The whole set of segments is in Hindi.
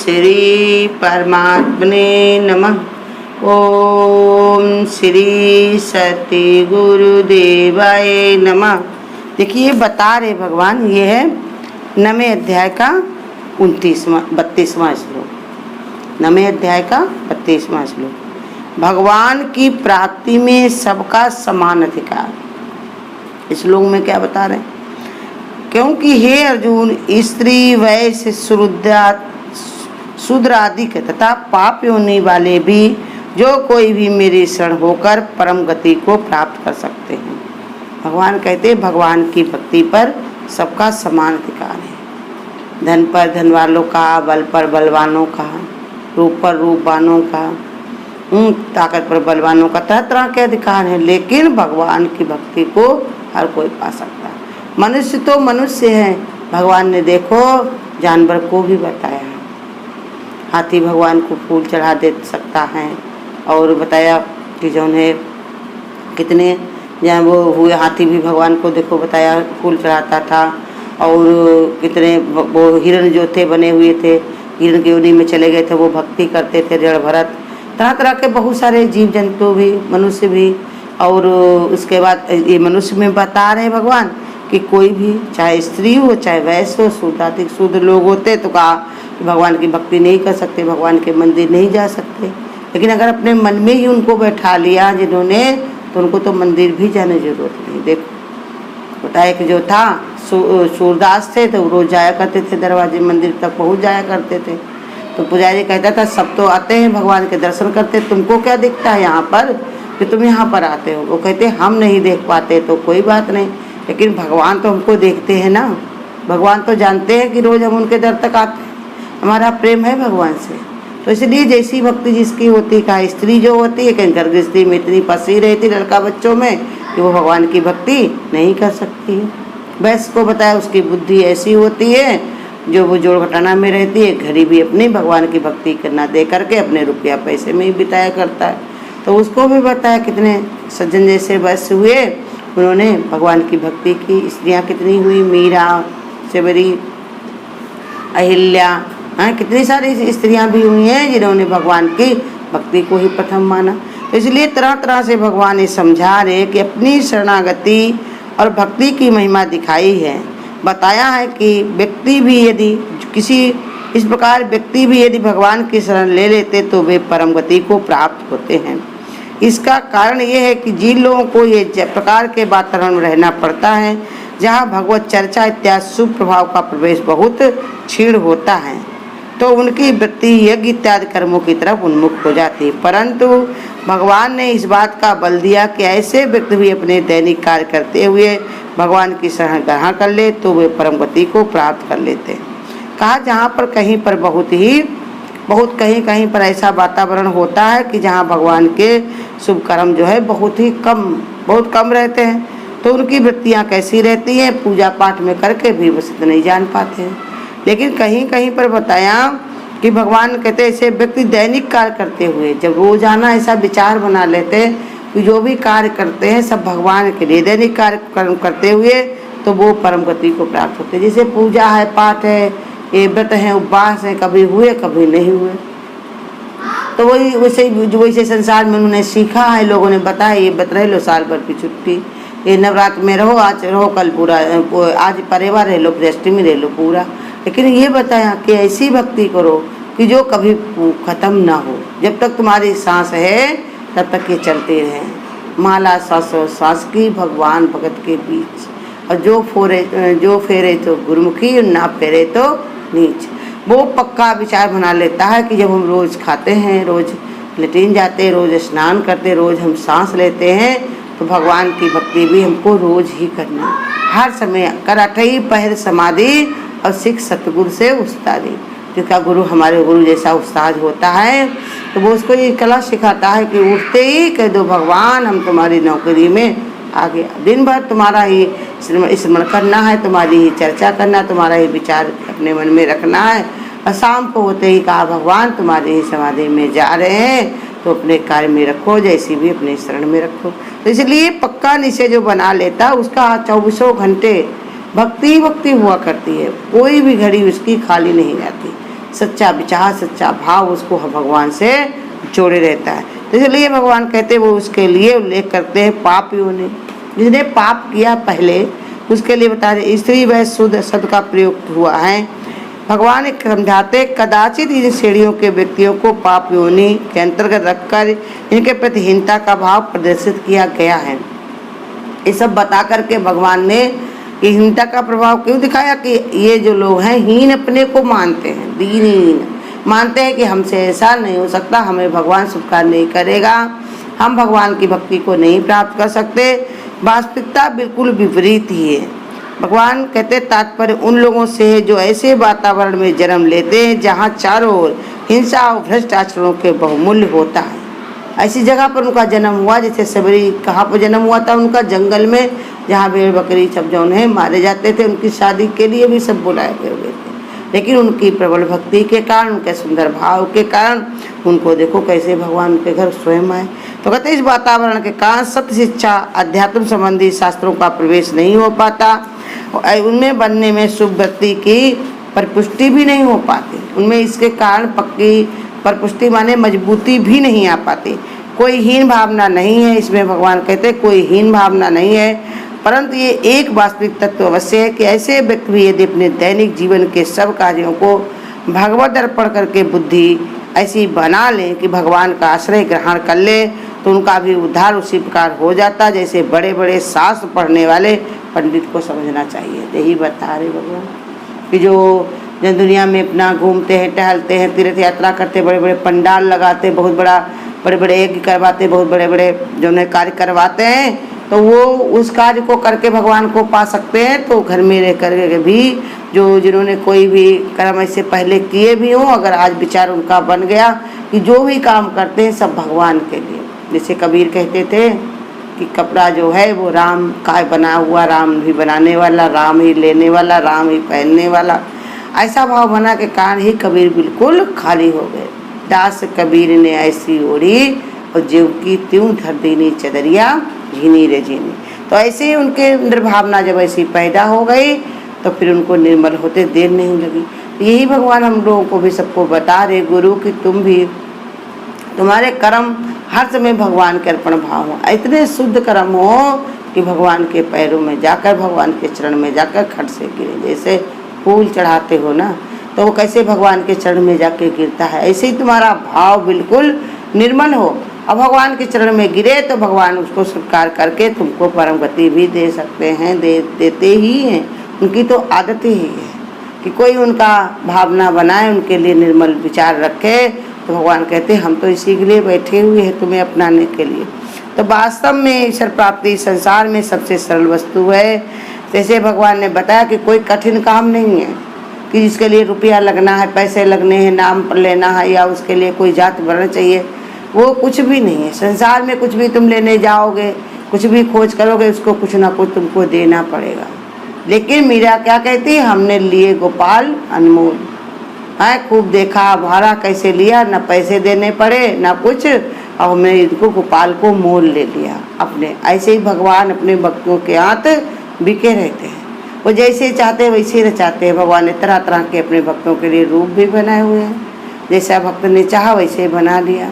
श्री परमात्मने नमः। ओम श्री सती गुरुदेवाय नमः। देखिए बता रहे भगवान, ये है 9वें अध्याय का 32वां श्लोक। 9वें अध्याय का 32वां श्लोक। भगवान की प्राप्ति में सबका समान अधिकार। इस श्लोक में क्या बता रहे हैं? क्योंकि हे अर्जुन, स्त्री, वैश्य, शूद्र आदि के तथा पाप योनि वाले भी जो कोई भी मेरे शरण होकर परम गति को प्राप्त कर सकते हैं। भगवान कहते हैं भगवान की भक्ति पर सबका समान अधिकार है। धन पर धन वालों का, बल पर बलवानों का, रूप पर रूपवानों का, ताकत पर बलवानों का, तरह तरह के अधिकार हैं। लेकिन भगवान की भक्ति को हर कोई पा सकता है। मनुष्य तो मनुष्य है। भगवान ने देखो जानवर को भी बताया, हाथी भगवान को फूल चढ़ा दे सकता है। और बताया कि जो है कितने जहाँ वो हुए हाथी भी भगवान को देखो बताया फूल चढ़ाता था। और कितने वो हिरण जो थे बने हुए थे, हिरण की योनि में चले गए थे, वो भक्ति करते थे। जड़ भरत, तरह तरह के बहुत सारे जीव जंतु भी, मनुष्य भी। और उसके बाद ये मनुष्य में बता रहे भगवान कि कोई भी, चाहे स्त्री हो चाहे वैश्य हो, शूद्र लोग होते तो कहा कि भगवान की भक्ति नहीं कर सकते, भगवान के मंदिर नहीं जा सकते। लेकिन अगर अपने मन में ही उनको बैठा लिया जिन्होंने, तो उनको तो मंदिर भी जाने की जरूरत नहीं। देखो बताया कि जो था सूरदास थे तो रोज जाया करते थे, दरवाजे मंदिर तक पहुंच जाया करते थे। तो पुजारी कहता था सब तो आते हैं भगवान के दर्शन करते, तुमको क्या दिखता है यहाँ पर कि तुम यहाँ पर आते हो? वो कहते हम नहीं देख पाते तो कोई बात नहीं, लेकिन भगवान तो हमको देखते हैं ना। भगवान तो जानते हैं कि रोज हम उनके दर तक आते हैं, हमारा प्रेम है भगवान से। तो इसलिए जैसी भक्ति जिसकी होती, का स्त्री जो होती है कहीं घर गृहस्थी में इतनी फंसी रहती लड़का बच्चों में कि वो भगवान की भक्ति नहीं कर सकती है। वैश्य को बताया उसकी बुद्धि ऐसी होती है जो वो जोड़ घटाना में रहती है, घड़ी भी अपनी भगवान की भक्ति करना दे करके अपने रुपया पैसे में ही बिताया करता है। तो उसको भी बताया कितने सज्जन जैसे वैश्य हुए, उन्होंने भगवान की भक्ति की। स्त्रियाँ कितनी हुई, मीरा, शबरी, अहिल्या, कितनी सारी स्त्रियां भी हुई हैं जिन्होंने भगवान की भक्ति को ही प्रथम माना। तो इसलिए तरह तरह से भगवान ये समझा रहे कि अपनी शरणागति और भक्ति की महिमा दिखाई है। बताया है कि व्यक्ति भी यदि इस प्रकार व्यक्ति भी यदि भगवान की शरण ले लेते तो वे परम गति को प्राप्त होते हैं। इसका कारण ये है कि जिन लोगों को ये प्रकार के वातावरण में रहना पड़ता है जहाँ भगवत चर्चा इत्यादि शुभ प्रभाव का प्रवेश बहुत क्षीण होता है, तो उनकी वृत्ति यज्ञ इत्यादि कर्मों की तरफ उन्मुख हो जाती है। परंतु भगवान ने इस बात का बल दिया कि ऐसे व्यक्ति भी अपने दैनिक कार्य करते हुए भगवान की शरण ग्रहण कर ले तो वे परम गति को प्राप्त कर लेते हैं। कहा जहाँ पर कहीं पर बहुत कहीं पर ऐसा वातावरण होता है कि जहाँ भगवान के शुभ कर्म जो है बहुत कम रहते हैं, तो उनकी वृत्तियाँ कैसी रहती हैं, पूजा पाठ में करके भी बस नहीं जान पाते हैं। लेकिन कहीं कहीं पर बताया कि भगवान कहते हैं ऐसे व्यक्ति दैनिक कार्य करते हुए जब रोजाना ऐसा विचार बना लेते हैं कि जो भी कार्य करते हैं सब भगवान के लिए दैनिक कार्य करते हुए, तो वो परम गति को प्राप्त होते हैं। जैसे पूजा है, पाठ है, ये व्रत है, उपवास है, कभी हुए कभी नहीं हुए। तो वैसे संसार में उन्होंने सीखा है, लोगों ने बताया ये व्रत रह लो साल भर की छुट्टी, ये नवरात्र में रहो, आज रहो कल पूरा, आज परेवा रह लो, अष्टमी रह लो पूरा। लेकिन ये बताया कि ऐसी भक्ति करो कि जो कभी खत्म ना हो, जब तक तुम्हारी सांस है तब तक ये चलते रहे। माला सांस की भगवान भगत के बीच, और जो फेरे तो गुरुमुखी, ना फेरे तो नीच। वो पक्का विचार बना लेता है कि जब हम रोज खाते हैं, रोज लेटीन जाते हैं, रोज स्नान करते, रोज हम सांस लेते हैं, तो भगवान की भक्ति भी हमको रोज ही करनी, हर समय कर अठई पहर समाधि और सिख सतगुरु से उस्तादी। क्योंकि गुरु हमारे गुरु जैसा उस्ताद होता है तो वो उसको ये कला सिखाता है कि उठते ही कह दो भगवान हम तुम्हारी नौकरी में आ गया। दिन भर तुम्हारा ही स्मरण करना है, तुम्हारी ही चर्चा करना, तुम्हारा ही विचार अपने मन में रखना है। और शाम को होते ही कहा भगवान तुम्हारी ही समाधि में जा रहे हैं, तो अपने कार्य में रखो, जैसी भी अपने शरण में रखो। तो इसलिए पक्का निश्चय जो बना लेता उसका 24 घंटे भक्ति हुआ करती है, कोई भी घड़ी उसकी खाली नहीं जाती। सच्चा विचार, सच्चा भाव उसको भगवान से जोड़े रहता है। तो इसलिए भगवान कहते हैं, वो उसके लिए उल्लेख करते हैं पाप योनि, जिसने पाप किया पहले उसके लिए बता रहे स्त्री व शुद्ध शब्द का प्रयोग हुआ है। भगवान एक समझाते, कदाचित इन श्रेणियों के व्यक्तियों को पाप योनि के अंतर्गत रखकर इनके प्रति हीनता का भाव प्रदर्शित किया गया है। ये सब बता करके भगवान ने हीनता का प्रभाव क्यों दिखाया कि ये जो लोग हैं हीन अपने को मानते हैं, दीनहीन मानते हैं कि हमसे ऐसा नहीं हो सकता, हमें भगवान स्वीकार नहीं करेगा, हम भगवान की भक्ति को नहीं प्राप्त कर सकते। वास्तविकता बिल्कुल विपरीत ही है। भगवान कहते तात्पर्य उन लोगों से है जो ऐसे वातावरण में जन्म लेते हैं जहाँ चारों ओर हिंसा और भ्रष्ट आचरणों के बहुमूल्य होता है। ऐसी जगह पर उनका जन्म हुआ, जैसे सबरी कहाँ पर जन्म हुआ था उनका, जंगल में, जहाँ भेड़ बकरी सब जौन है मारे जाते थे, उनकी शादी के लिए भी सब बुलाए गए हुए थे। लेकिन उनकी प्रबल भक्ति के कारण, उनके सुंदर भाव के कारण उनको देखो कैसे भगवान उनके घर स्वयं आए। तो कहते इस वातावरण के कारण सत्य शिक्षा, अध्यात्म संबंधी शास्त्रों का प्रवेश नहीं हो पाता, उनमें बनने में शुभ वृत्ति की परिपुष्टि भी नहीं हो पाती, उनमें इसके कारण पक्की परिपुष्टि माने मजबूती भी नहीं आ पाती। कोई हीन भावना नहीं है इसमें, भगवान कहते कोई हीन भावना नहीं है, परंतु ये एक वास्तविक तत्व अवश्य है कि ऐसे व्यक्ति भी यदि अपने दैनिक जीवन के सब कार्यों को भगवत अर्पण करके बुद्धि ऐसी बना लें कि भगवान का आश्रय ग्रहण कर ले, तो उनका भी उद्धार उसी प्रकार हो जाता जैसे बड़े बड़े शास्त्र पढ़ने वाले पंडित को समझना चाहिए। यही बता रहे भगवान कि जो दुनिया में अपना घूमते हैं, टहलते हैं, तीर्थ यात्रा करते, बड़े बड़े पंडाल लगाते, बहुत बड़े बड़े यज्ञ करवाते, बहुत बड़े बड़े जो है कार्य करवाते हैं, तो वो उस कार्य को करके भगवान को पा सकते हैं। तो घर में रह कर भी जो जिन्होंने कोई भी कर्म ऐसे पहले किए भी हों, अगर आज विचार उनका बन गया कि जो भी काम करते हैं सब भगवान के लिए, जैसे कबीर कहते थे कि कपड़ा जो है वो राम का बना हुआ, राम ही बनाने वाला, राम ही लेने वाला, राम ही पहनने वाला, ऐसा भाव बना के कारण ही कबीर बिल्कुल खाली हो गए। दास कबीर ने ऐसी ओढ़ी और जीव की त्यों धर दीनी चदरिया झीनी रे झीनी। तो ऐसे ही उनके अंदर भावना जब ऐसी पैदा हो गई तो फिर उनको निर्मल होते देर नहीं लगी। यही भगवान हम लोगों को भी सबको बता रहे गुरु कि तुम भी, तुम्हारे कर्म हर समय भगवान के अर्पण भाव हो, इतने शुद्ध कर्म हो कि भगवान के पैरों में जाकर, भगवान के चरण में जाकर खट से गिरे। जैसे फूल चढ़ाते हो ना, तो वो कैसे भगवान के चरण में जाके गिरता है, ऐसे ही तुम्हारा भाव बिल्कुल निर्मल हो और भगवान के चरण में गिरे तो भगवान उसको स्वीकार करके तुमको परम गति भी दे सकते हैं, देते ही हैं। उनकी तो आदत ही है कि कोई उनका भावना बनाए, उनके लिए निर्मल विचार रखे, तो भगवान कहते हैं हम तो इसी के लिए बैठे हुए हैं तुम्हें अपनाने के लिए। तो वास्तव में ईश्वर प्राप्ति संसार में सबसे सरल वस्तु है। जैसे भगवान ने बताया कि कोई कठिन काम नहीं है कि जिसके लिए रुपया लगना है, पैसे लगने हैं, नाम लेना है या उसके लिए कोई जात बनना चाहिए, वो कुछ भी नहीं है। संसार में कुछ भी तुम लेने जाओगे, कुछ भी खोज करोगे, उसको कुछ ना कुछ तुमको देना पड़ेगा। लेकिन मीरा क्या कहती है, हमने लिए गोपाल अनमोल, है खूब देखा भाड़ा कैसे लिया, ना पैसे देने पड़े ना कुछ, और हमने इनको गोपाल को मोल ले लिया अपने। ऐसे ही भगवान अपने भक्तों के हाथ बिके रहते हैं, वो जैसे चाहते हैं वैसे रचाते हैं। भगवान ने तरह तरह के अपने भक्तों के लिए रूप भी बनाए हुए हैं, जैसा भक्त ने चाहा वैसे बना लिया।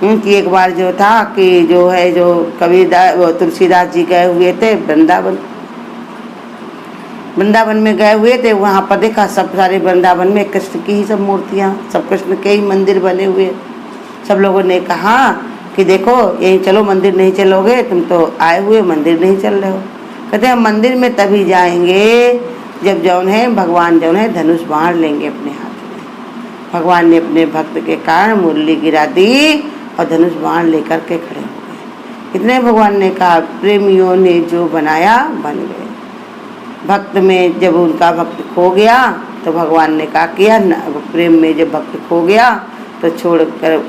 कि एक बार जो था कि जो है जो कबीरदास तुलसीदास जी गए हुए थे वृंदावन में गए हुए थे, वहाँ पर देखा सब सारे वृंदावन में कृष्ण की ही सब मूर्तियाँ, सब कृष्ण के ही मंदिर बने हुए। सब लोगों ने कहा कि देखो यहीं चलो, मंदिर नहीं चलोगे, तुम तो आए हुए मंदिर नहीं चल रहे हो। कहते हम मंदिर में तभी जाएंगे जब जौन है भगवान जौन है धनुष बाण लेंगे अपने हाथ में। भगवान ने अपने भक्त के कारण मुरली गिरा दी और धनुष बाण लेकर के खड़े हो गए। इतने भगवान ने कहा प्रेमियों ने जो बनाया बन गए। भक्त में जब उनका भक्त खो गया तो भगवान ने कहा किया, प्रेम में जब भक्त खो गया तो छोड़कर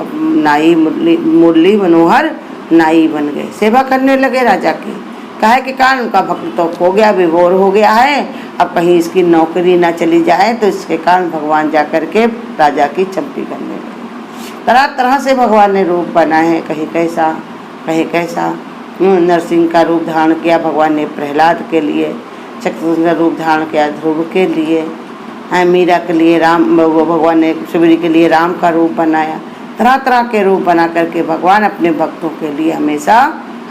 नाई मुरली मनोहर नाई बन गए, सेवा करने लगे राजा की। काहे के कारण उनका भक्त तो खो गया, विभोर हो गया है, अब कहीं इसकी नौकरी ना चली जाए, तो इसके कारण भगवान जा कर के राजा की चंपी करने लगे। तरह तरह से भगवान ने रूप बनाए हैं, कहीं कैसा कहीं कैसा। नरसिंह का रूप धारण किया भगवान ने प्रहलाद के लिए, चक्रधर रूप धारण किया ध्रुव के लिए, मीरा के लिए राम, भगवान ने सुबीर के लिए राम का रूप बनाया। तरह तरह के रूप बना करके भगवान अपने भक्तों के लिए हमेशा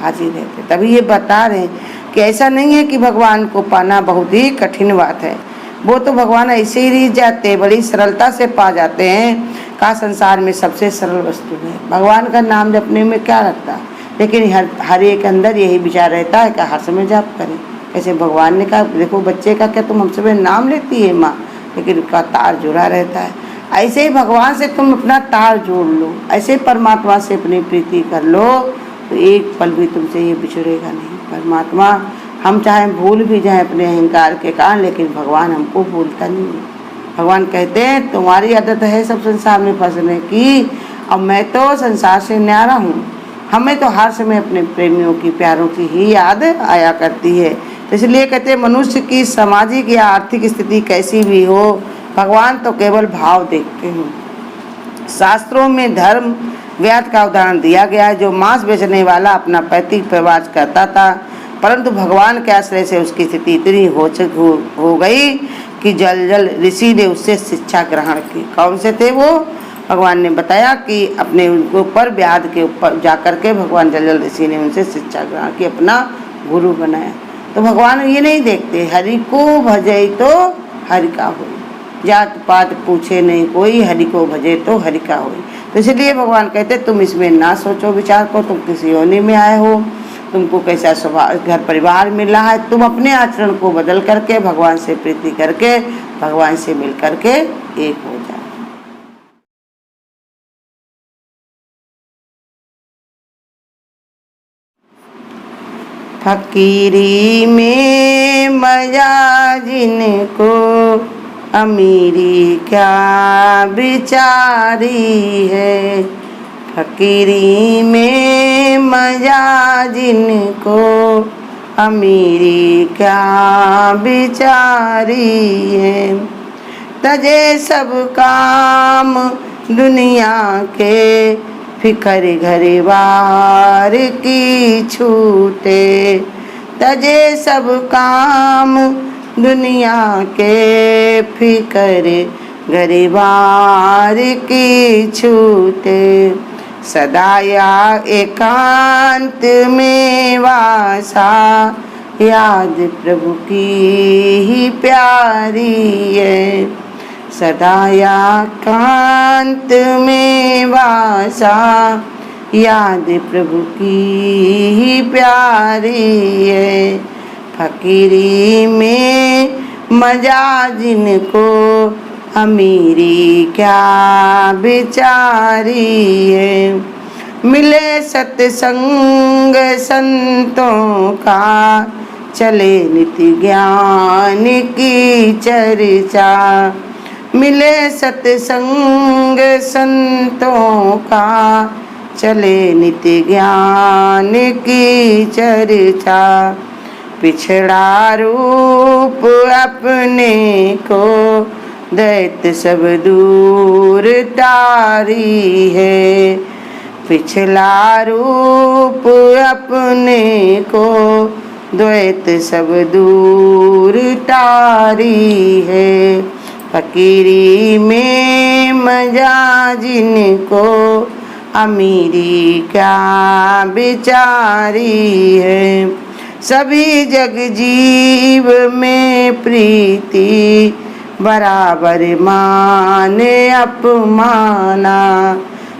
हाजिर रहते। तभी ये बता रहे कि ऐसा नहीं है कि भगवान को पाना बहुत ही कठिन बात है, वो तो भगवान ऐसे ही रीझ जाते, बड़ी सरलता से पा जाते हैं। का संसार में सबसे सरल वस्तु है भगवान का नाम जपने में क्या लगता, लेकिन हर एक अंदर यही विचार रहता है कि हर समय जाप करें। ऐसे भगवान ने कहा, देखो बच्चे का क्या तुम हमसे नाम लेती है माँ, लेकिन उसका तार जुड़ा रहता है। ऐसे ही भगवान से तुम अपना तार जोड़ लो, ऐसे परमात्मा से अपनी प्रीति कर लो, तो एक पल भी तुमसे ये बिछड़ेगा नहीं। परमात्मा हम चाहे भूल भी जाएं अपने अहंकार के कारण, लेकिन भगवान हमको भूलता नहीं है। भगवान कहते हैं तुम्हारी आदत है सब संसार में फंसने की, और मैं तो संसार से न्यारा हूँ। हमें तो हर समय अपने प्रेमियों की, प्यारों की ही याद आया करती है। इसलिए कहते हैं मनुष्य की सामाजिक या आर्थिक स्थिति कैसी भी हो, भगवान तो केवल भाव देखते हैं। शास्त्रों में धर्म व्याध का उदाहरण दिया गया है, जो मांस बेचने वाला अपना पैतृक प्रवास करता था, परंतु भगवान के आश्रय से उसकी स्थिति इतनी हो गई कि जल ऋषि ने उससे शिक्षा ग्रहण की। कौन से थे वो? भगवान ने बताया कि अपने उनके ऊपर व्याध के ऊपर जाकर के भगवान जल ऋषि ने उनसे शिक्षा ग्रहण की, अपना गुरु बनाया। तो भगवान ये नहीं देखते, हरि को भजे तो हरि का हो, जात पात पूछे नहीं कोई, हरि को भजे तो हरि का हो। तो इसलिए भगवान कहते तुम इसमें ना सोचो विचार को, तुम किसी योनि में आए हो, तुमको कैसा स्वभाव घर परिवार मिला है, तुम अपने आचरण को बदल करके भगवान से प्रीति करके भगवान से मिल करके एक हो जाओ। फकीरी में मजा जिनको, अमीरी क्या बिचारी है। फकीरी में मजा जिनको, अमीरी क्या बिचारी है। तजे सब काम दुनिया के, फिकर घरबार की छूटे। तजे सब काम दुनिया के, फिकर घरबार की छूटे। सदाया एकांत में वासा, याद प्रभु की ही प्यारी है। सदाया एकांत में वासा, याद प्रभु की ही प्यारी है। फकीरी में मजा जिनको, अमीरी क्या बिचारी है। मिले सत्संग संतों का, चले नित्य ज्ञान की चर्चा। मिले सत्संग संतों का, चले नित्य ज्ञान की चर्चा। पिछड़ा रूप अपने को, दैत्य सब दूर तारी है। पिछला रूप अपने को, द्वैत सब दूर तारी है। फकीरी में मजा जिनको, अमीरी क्या बिचारी है। सभी जग जीव में प्रीति, बराबर माने अपमाना।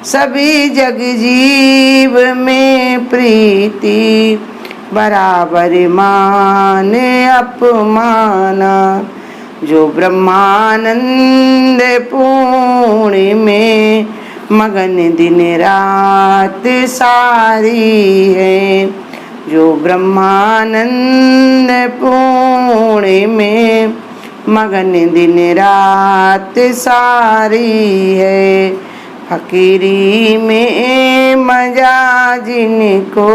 सभी जग जीव में प्रीति, बराबर माने अपमाना। जो ब्रह्मानंद पूर्ण में, मगन दिन रात सारी है। जो ब्रह्मानंद पूर्ण में, मगन दिन रात सारी है। फकीरी में मजा जिनको,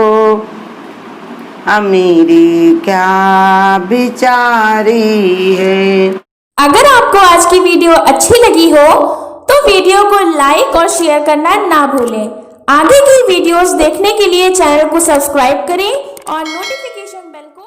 अमीरी क्या बिचारी है। अगर आपको आज की वीडियो अच्छी लगी हो तो वीडियो को लाइक और शेयर करना ना भूलें। आगे की वीडियोस देखने के लिए चैनल को सब्सक्राइब करें और नोटिफिकेशन बेल को